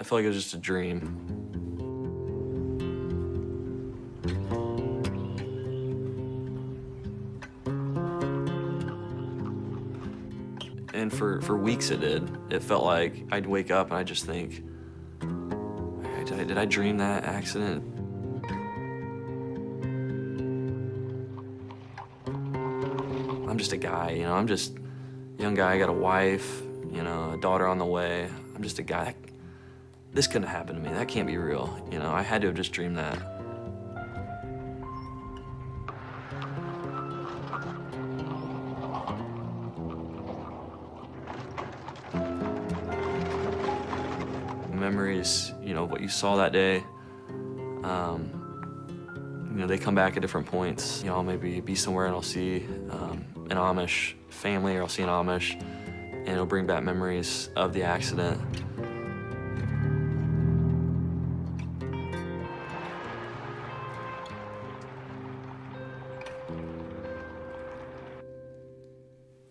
feel like it was just a dream. And for weeks it did. It felt like I'd wake up and I'd just think, did I dream that accident? I'm just a guy, you know, I'm just a young guy, I got a wife, you know, a daughter on the way. I'm just a guy. This couldn't happen to me. That can't be real. You know, I had to have just dreamed that. Memories, you know, what you saw that day, you know, they come back at different points. You know, I'll maybe be somewhere and I'll see an Amish family, or I'll see an Amish, and it'll bring back memories of the accident.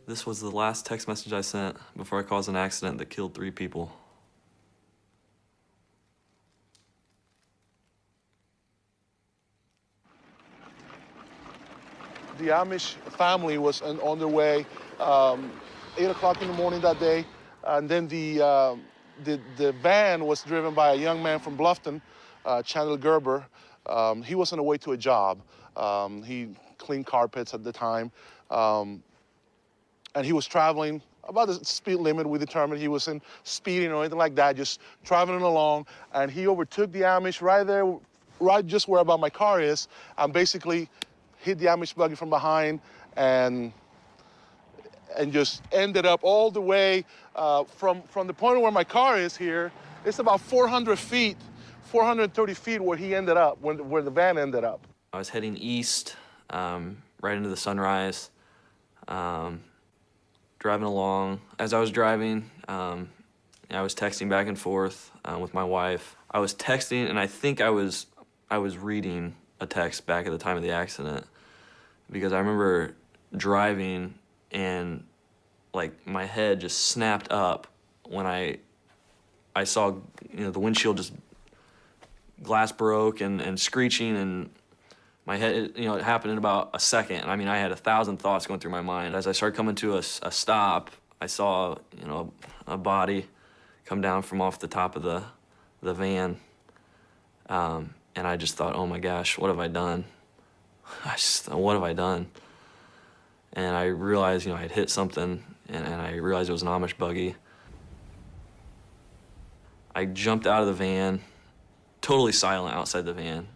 This was the last text message I sent before I caused an accident that killed 3 people. The Amish family was on their way 8 o'clock in the morning that day, and then the van was driven by a young man from Bluffton, Chandler Gerber. He was on the way to a job. He cleaned carpets at the time, and he was traveling about the speed limit we determined. He wasn't speeding or anything like that, just traveling along, and he overtook the Amish right there, right just where about my car is, and basically hit the Amish buggy from behind and just ended up all the way from the point where my car is here. It's about 400 feet, 430 feet where he ended up, where the van ended up. I was heading east, right into the sunrise, driving along. As I was driving, I was texting back and forth with my wife. I was texting, and I think I was reading a text back at the time of the accident, because I remember driving and like my head just snapped up when I saw, you know, the windshield just glass broke and screeching, and my head, you know, it happened in about a second. I mean, I had 1,000 thoughts going through my mind. As I started coming to a stop, I saw, you know, a body come down from off the top of the van. And I just thought, oh my gosh, what have I done? What have I done? And I realized, you know, I had hit something, and I realized it was an Amish buggy. I jumped out of the van, totally silent outside the van.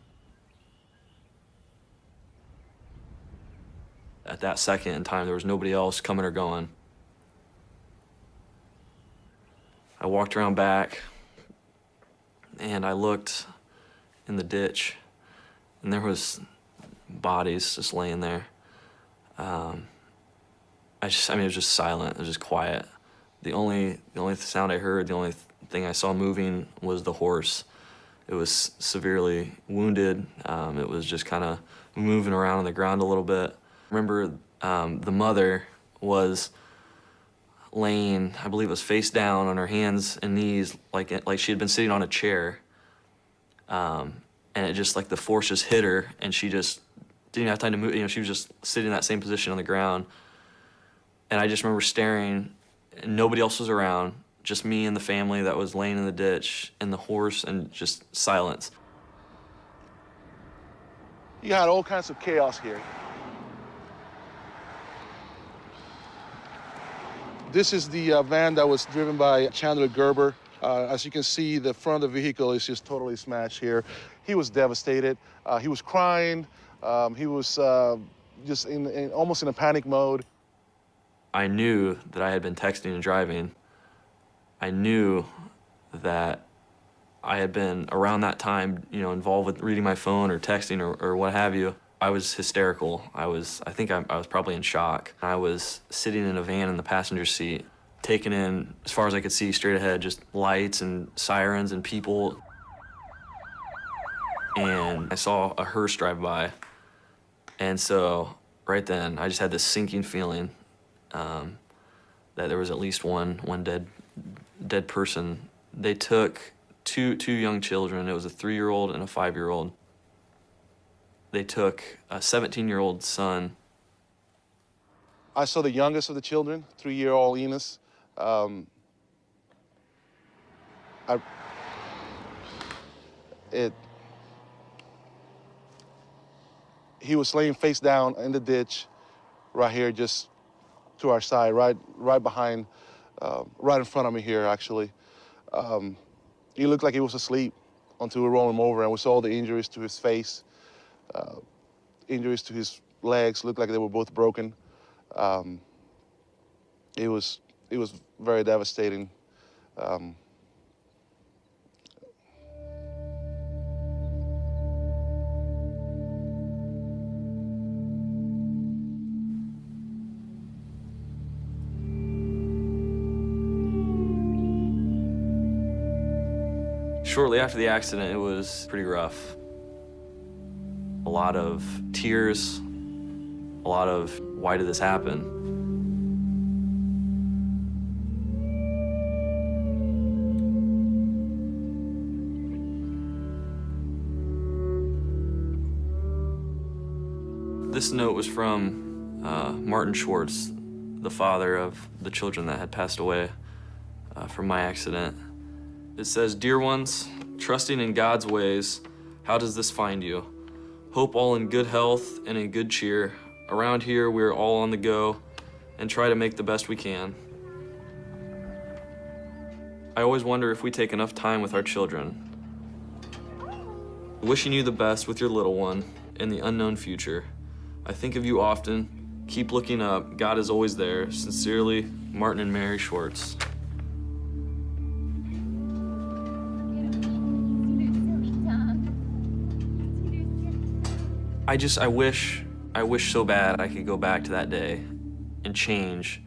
At that second in time, there was nobody else coming or going. I walked around back, and I looked in the ditch, and there was bodies just laying there. I mean, it was just silent. It was just quiet. The only sound I heard, the only thing I saw moving was the horse. It was severely wounded. It was just kind of moving around on the ground a little bit. I remember the mother was laying, I believe it was face down on her hands and knees, like she had been sitting on a chair. And it just, like, the force just hit her, and she just didn't have time to move. You know, she was just sitting in that same position on the ground. And I just remember staring, and nobody else was around, just me and the family that was laying in the ditch, and the horse, and just silence. You had all kinds of chaos here. This is the van that was driven by Chandler Gerber. As you can see, the front of the vehicle is just totally smashed here. He was devastated. He was crying. He was just almost in a panic mode. I knew that I had been texting and driving. I knew that I had been around that time, you know, involved with reading my phone or texting or what have you. I was hysterical. I think I was probably in shock. I was sitting in a van in the passenger seat, taking in, as far as I could see straight ahead, just lights and sirens and people. And I saw a hearse drive by. And so right then, I just had this sinking feeling that there was at least one dead person. They took two young children. It was a 3-year-old and a 5-year-old. They took a 17-year-old son. I saw the youngest of the children, 3-year-old Enos. He was laying face down in the ditch, right here, just to our side, right behind, right in front of me here, actually. He looked like he was asleep until we rolled him over, and we saw all the injuries to his face, injuries to his legs, looked like they were both broken. It was very devastating. Shortly after the accident, it was pretty rough. A lot of tears, a lot of, why did this happen? This note was from Martin Schwartz, the father of the children that had passed away from my accident. It says, "Dear ones, trusting in God's ways, how does this find you? Hope all in good health and in good cheer. Around here, we're all on the go and try to make the best we can. I always wonder if we take enough time with our children. Wishing you the best with your little one in the unknown future. I think of you often. Keep looking up. God is always there. Sincerely, Martin and Mary Schwartz." I wish so bad I could go back to that day and change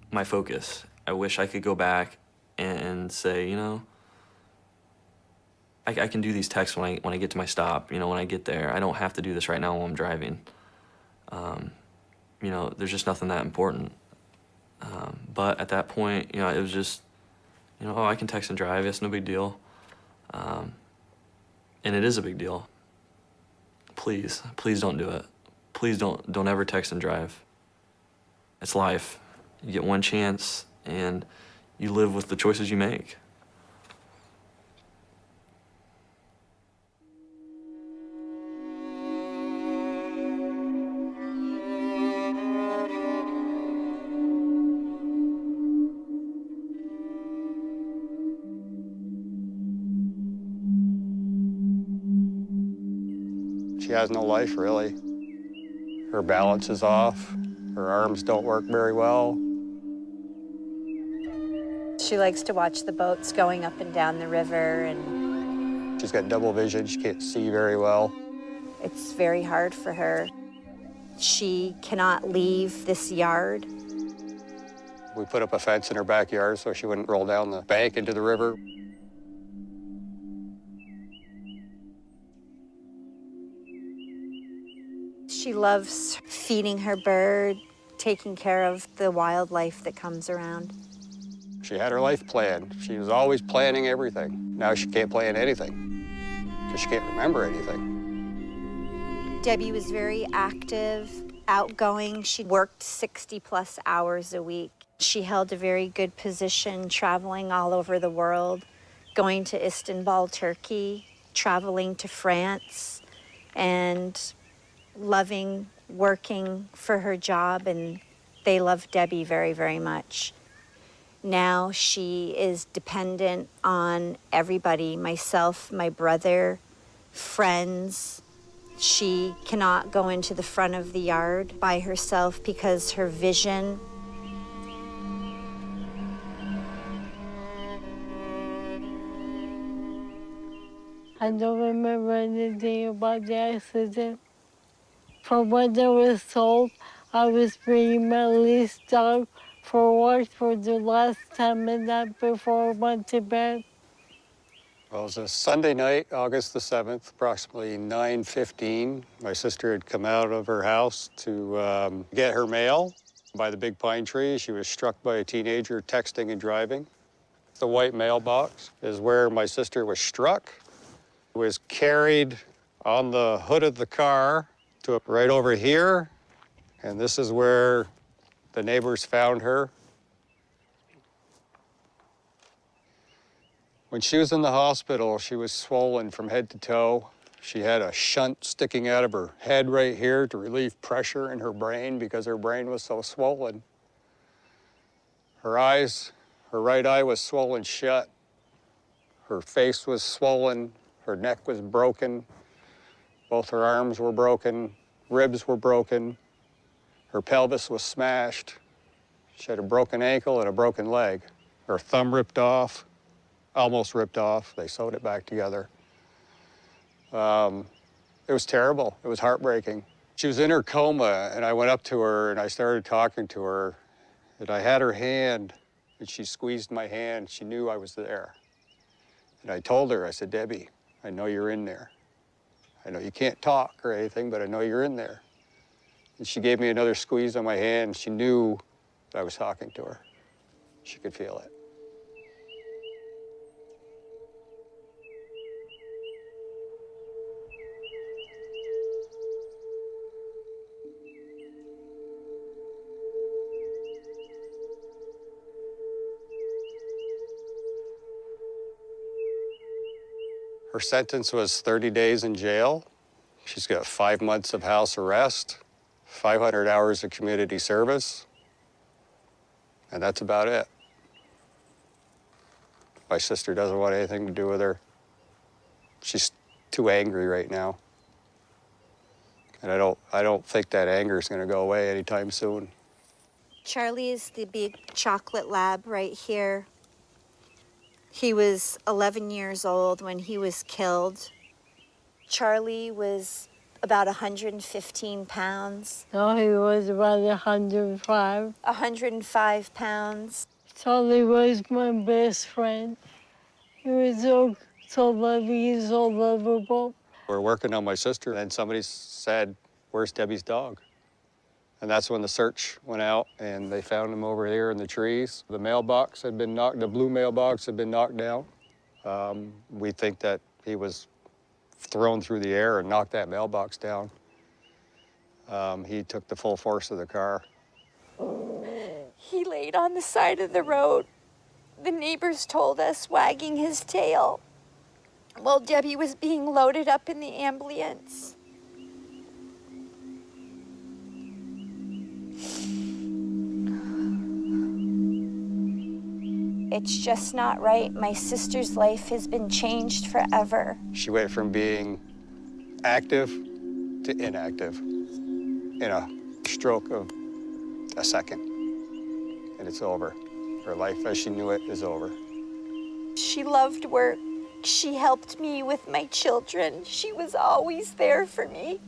my focus. I wish I could go back and say, you know, I can do these texts when I get to my stop, you know, when I get there. I don't have to do this right now while I'm driving. You know, there's just nothing that important. But at that point, you know, it was just, you know, oh, I can text and drive, it's no big deal. And it is a big deal. Please don't do it. Please don't ever text and drive. It's life. You get one chance and you live with the choices you make. She has no life, really. Her balance is off. Her arms don't work very well. She likes to watch the boats going up and down the river, and She's got double vision. She can't see very well. it's very hard for her. She cannot leave this yard. We put up a fence in her backyard so she wouldn't roll down the bank into the river. She loves feeding her bird, taking care of the wildlife that comes around. She had her life planned. She was always planning everything. Now she can't plan anything because she can't remember anything. Debbie was very active, outgoing. She worked 60+ hours a week. She held a very good position, traveling all over the world, going to Istanbul, Turkey, traveling to France, and loving working for her job, and they love Debbie very, very much. Now she is dependent on everybody, myself, my brother, friends. She cannot go into the front of the yard by herself because her vision. I don't remember anything about the accident. From what I was told, I was bringing my leased dog for work for the last time and night before I went to bed. Well, it was a Sunday night, August the 7th, approximately 9:15. My sister had come out of her house to get her mail by the big pine tree. She was struck by a teenager texting and driving. The white mailbox is where my sister was struck. It was carried on the hood of the car to right over here, and this is where the neighbors found her. When she was in the hospital, she was swollen from head to toe. She had a shunt sticking out of her head right here to relieve pressure in her brain because her brain was so swollen. Her eyes, her right eye was swollen shut. Her face was swollen. Her neck was broken. Both her arms were broken. Ribs were broken. Her pelvis was smashed. She had a broken ankle and a broken leg. Her thumb ripped off, almost ripped off. They sewed it back together. It was terrible. It was heartbreaking. She was in her coma, and I went up to her, and I started talking to her. And I had her hand, and she squeezed my hand. She knew I was there. And I told her, I said, Debbie, I know you're in there. I know you can't talk or anything, but I know you're in there. And she gave me another squeeze on my hand. She knew that I was talking to her. She could feel it. Her sentence was 30 days in jail. She's got 5 months of house arrest, 500 hours of community service, and that's about it. My sister doesn't want anything to do with her. She's too angry right now. And I don't think that anger is going to go away anytime soon. Charlie is the big chocolate lab right here. He was 11 years old when he was killed. Charlie was about 115 pounds. No, he was about 105. 105 pounds. Charlie was my best friend. He was so loving, so lovable. We're working on my sister, and somebody said, where's Debbie's dog? And that's when the search went out, and they found him over here in the trees. The mailbox had been knocked, the blue mailbox had been knocked down. We think that he was thrown through the air and knocked that mailbox down. He took the full force of the car. He laid on the side of the road. The neighbors told us, wagging his tail, while Debbie was being loaded up in the ambulance. It's just not right. My sister's life has been changed forever. She went from being active to inactive in a stroke of a second, and it's over. Her life as she knew it is over. She loved work. She helped me with my children. She was always there for me.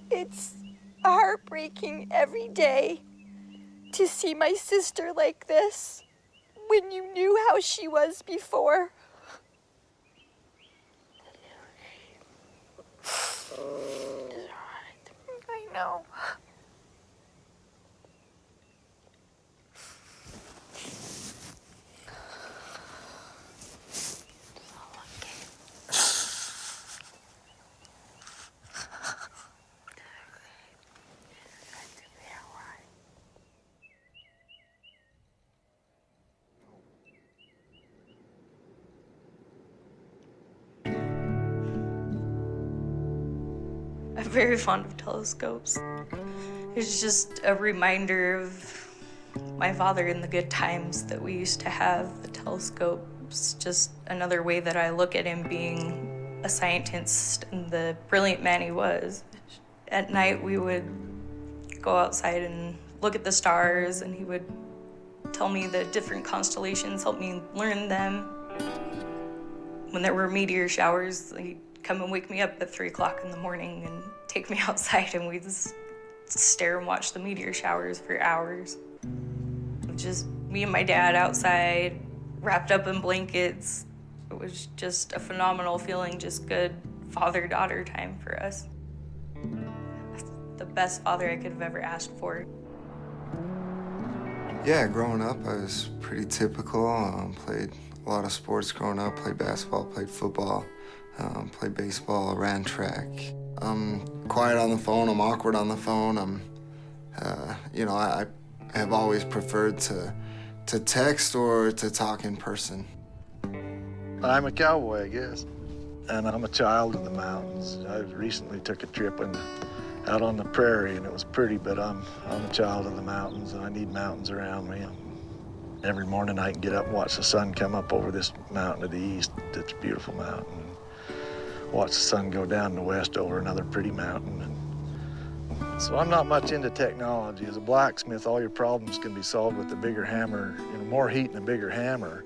It's heartbreaking every day to see my sister like this when you knew how she was before. I know. I'm very fond of telescopes. It's just a reminder of my father and the good times that we used to have. The telescope's just another way that I look at him being a scientist and the brilliant man he was. At night, we would go outside and look at the stars, and he would tell me the different constellations, help me learn them. When there were meteor showers, he'd come and wake me up at 3 o'clock in the morning and take me outside, and we'd just stare and watch the meteor showers for hours. Just me and my dad outside, wrapped up in blankets. It was just a phenomenal feeling, just good father-daughter time for us. The best father I could have ever asked for. Yeah, growing up, I was pretty typical. Played a lot of sports growing up, played basketball, played football, played baseball, ran track. I'm quiet on the phone, I'm awkward on the phone. I have always preferred to text or to talk in person. I'm a cowboy, I guess. And I'm a child of the mountains. I recently took a trip out on the prairie, and it was pretty, but I'm a child of the mountains, and I need mountains around me. Every morning I can get up and watch the sun come up over this mountain to the east. It's a beautiful mountain. And watch the sun go down in the west over another pretty mountain. And so I'm not much into technology. As a blacksmith, all your problems can be solved with a bigger hammer, more heat and a bigger hammer.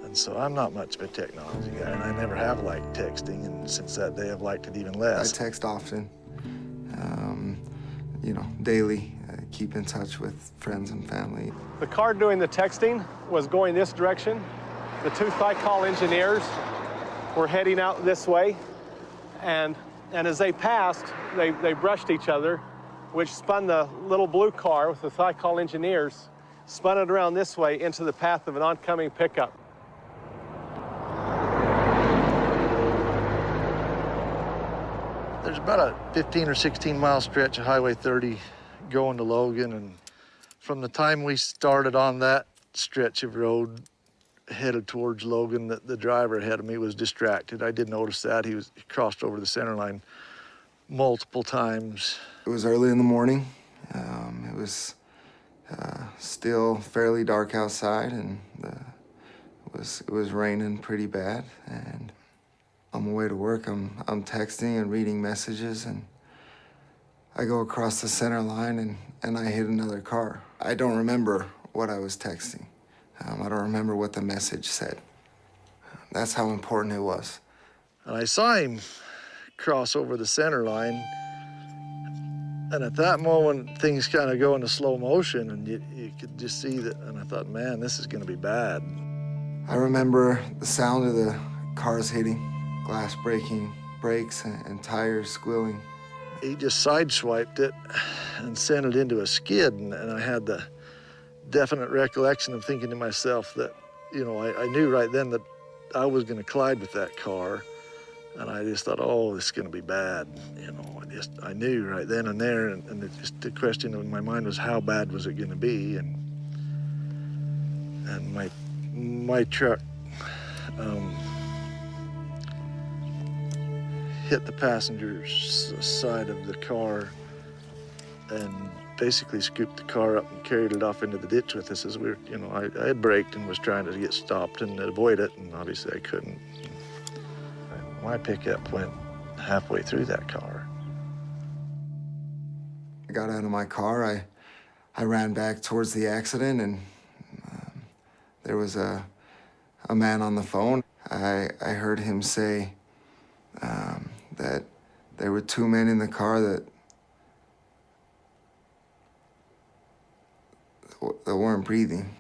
And so I'm not much of a technology guy, and I never have liked texting, and since that day I've liked it even less. I text often, daily, keep in touch with friends and family. The car doing the texting was going this direction. The two Thicol engineers were heading out this way, and as they passed, they brushed each other, which spun the little blue car with the Thicol engineers, spun it around this way into the path of an oncoming pickup. There's about a 15 or 16 mile stretch of Highway 30 going to Logan, and from the time we started on that stretch of road headed towards Logan, the driver ahead of me was distracted. I did notice that. He crossed over the center line multiple times. It was early in the morning. It was still fairly dark outside, and it was raining pretty bad. And on my way to work, I'm texting and reading messages, and I go across the center line and I hit another car. I don't remember what I was texting. I don't remember what the message said. That's how important it was. And I saw him cross over the center line, and at that moment, things kind of go into slow motion, and you could just see that, and I thought, man, this is gonna be bad. I remember the sound of the cars hitting, glass breaking, brakes and tires squealing. He just sideswiped it and sent it into a skid, and I had the definite recollection of thinking to myself that, I knew right then that I was going to collide with that car, and I just thought, oh, this is going to be bad. I knew right then and there, and the question in my mind was, how bad was it going to be? And my truck hit the passenger's side of the car and basically scooped the car up and carried it off into the ditch with us as we were, I had braked and was trying to get stopped and avoid it, and obviously I couldn't. My pickup went halfway through that car. I got out of my car, I ran back towards the accident, and there was a man on the phone. I heard him say that there were two men in the car that weren't breathing.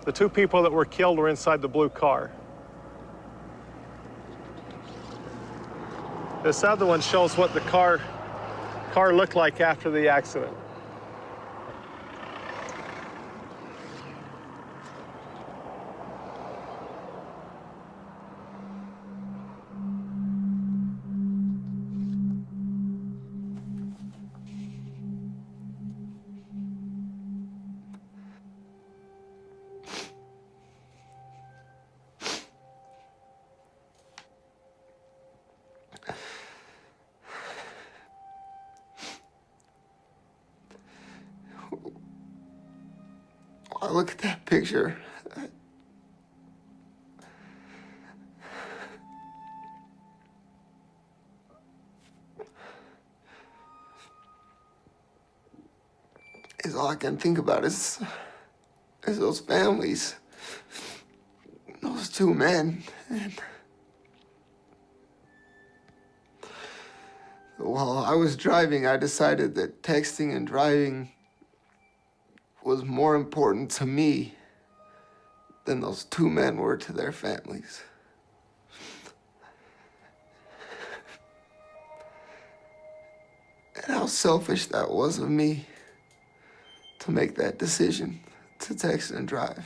The two people that were killed were inside the blue car. This other one shows what the car looked like after the accident. I look at that picture. All I can think about is those families, those two men. And while I was driving, I decided that texting and driving was more important to me than those two men were to their families. And how selfish that was of me to make that decision, to text and drive.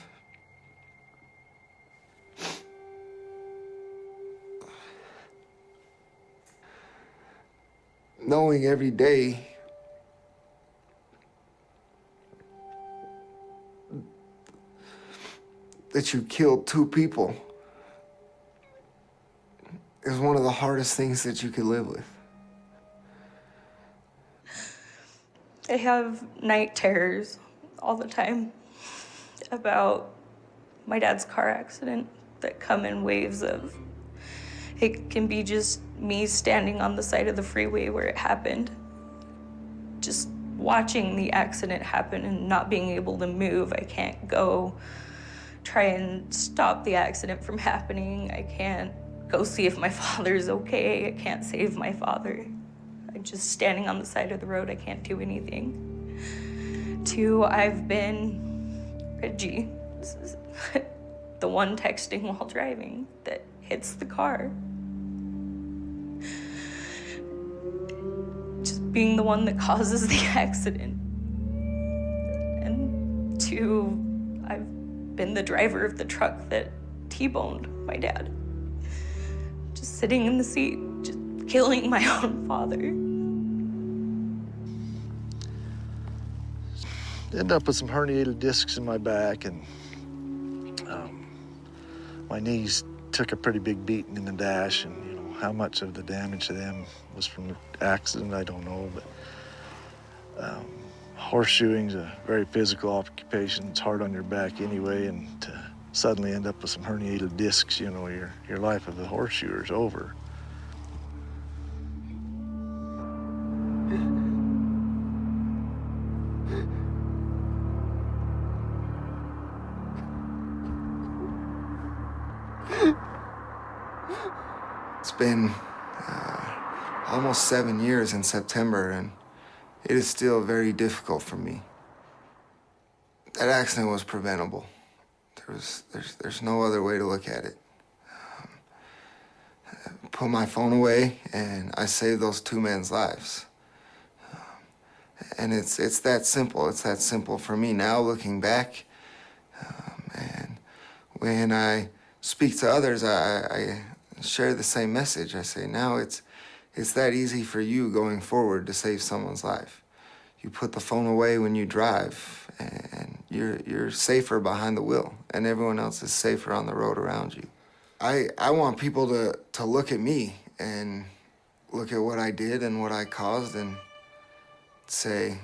Knowing every day that you killed 2 people is one of the hardest things that you could live with. I have night terrors all the time about my dad's car accident that come in waves of, it can be just me standing on the side of the freeway where it happened, just watching the accident happen and not being able to move. I can't go try and stop the accident from happening. I can't go see if my father's okay. I can't save my father. I'm just standing on the side of the road. I can't do anything. 2, I've been Reggie. This is the one texting while driving that hits the car. Just being the one that causes the accident. And 2, I've been the driver of the truck that T-boned my dad. Just sitting in the seat, just killing my own father. Ended up with some herniated discs in my back, and my knees took a pretty big beating in the dash, and you know how much of the damage to them was from the accident, I don't know, but horseshoeing's a very physical occupation. It's hard on your back anyway, and to suddenly end up with some herniated discs, you know, your life as a horseshoer's over. It's been almost 7 years in September, and it is still very difficult for me. That accident was preventable. There's no other way to look at it. Put my phone away, and I saved those 2 men's lives. And it's that simple. It's that simple for me now, looking back. And when I speak to others, I share the same message. I say, now it's that easy for you going forward to save someone's life. You put the phone away when you drive, and you're safer behind the wheel, and everyone else is safer on the road around you. I want people to look at me and look at what I did and what I caused and say,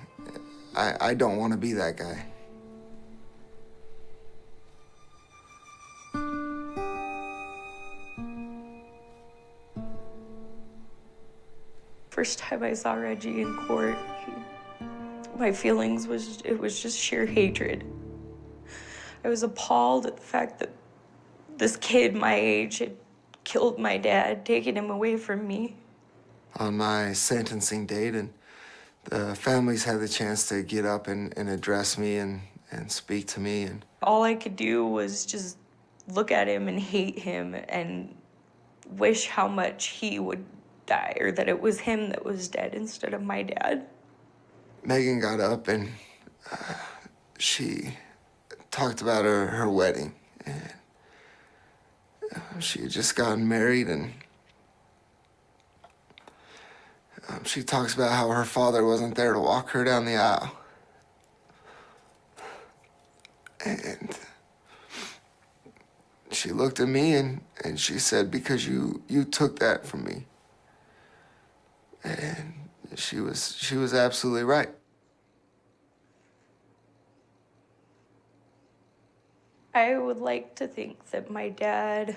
I don't want to be that guy. First time I saw Reggie in court, my feelings was just sheer hatred. I was appalled at the fact that this kid my age had killed my dad, taken him away from me. On my sentencing date, and the families had the chance to get up and address me and speak to me. And all I could do was just look at him and hate him and wish how much he would die, or that it was him that was dead instead of my dad. Megan got up and she talked about her wedding. And she had just gotten married, and she talks about how her father wasn't there to walk her down the aisle. And she looked at me and she said, because you took that from me. And she was absolutely right. I would like to think that my dad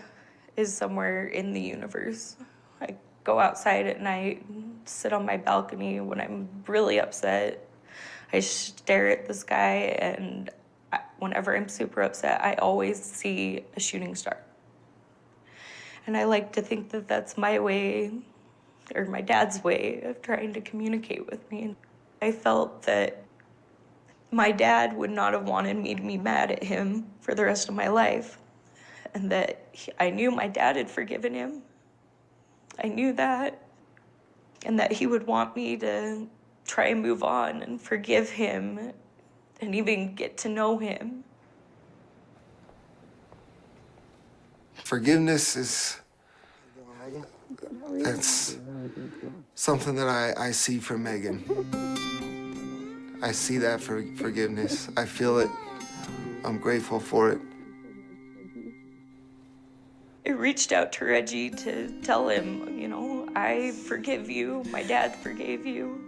is somewhere in the universe. I go outside at night, sit on my balcony when I'm really upset. I stare at the sky, and whenever I'm super upset, I always see a shooting star. And I like to think that that's my way, or my dad's way, of trying to communicate with me. I felt that my dad would not have wanted me to be mad at him for the rest of my life, and that I knew my dad had forgiven him. I knew that, and that he would want me to try and move on and forgive him and even get to know him. Forgiveness that's something that I see from Megan. I see that forgiveness. I feel it. I'm grateful for it. I reached out to Reggie to tell him, you know, I forgive you. My dad forgave you.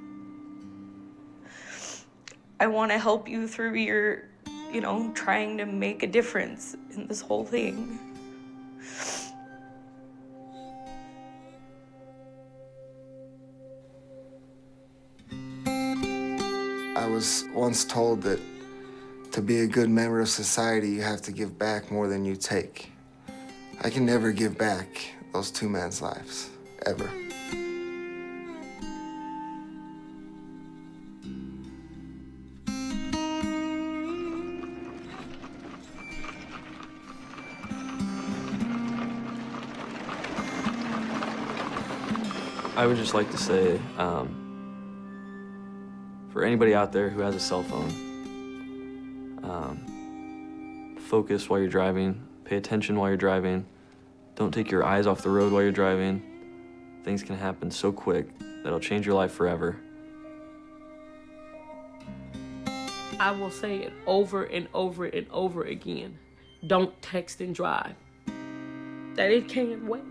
I want to help you through your, you know, trying to make a difference in this whole thing. I was once told that to be a good member of society, you have to give back more than you take. I can never give back those two men's lives, ever. I would just like to say, for anybody out there who has a cell phone, focus while you're driving, pay attention while you're driving, don't take your eyes off the road while you're driving. Things can happen so quick that it'll change your life forever. I will say it over and over and over again. Don't text and drive. That it can't wait.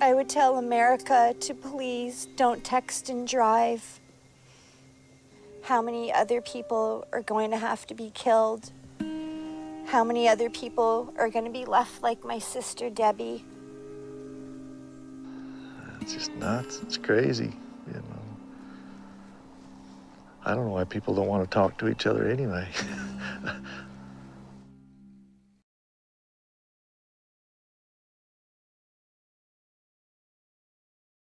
I would tell America to please don't text and drive. How many other people are going to have to be killed? How many other people are going to be left like my sister Debbie? It's just nuts. It's crazy, you know. I don't know why people don't want to talk to each other anyway.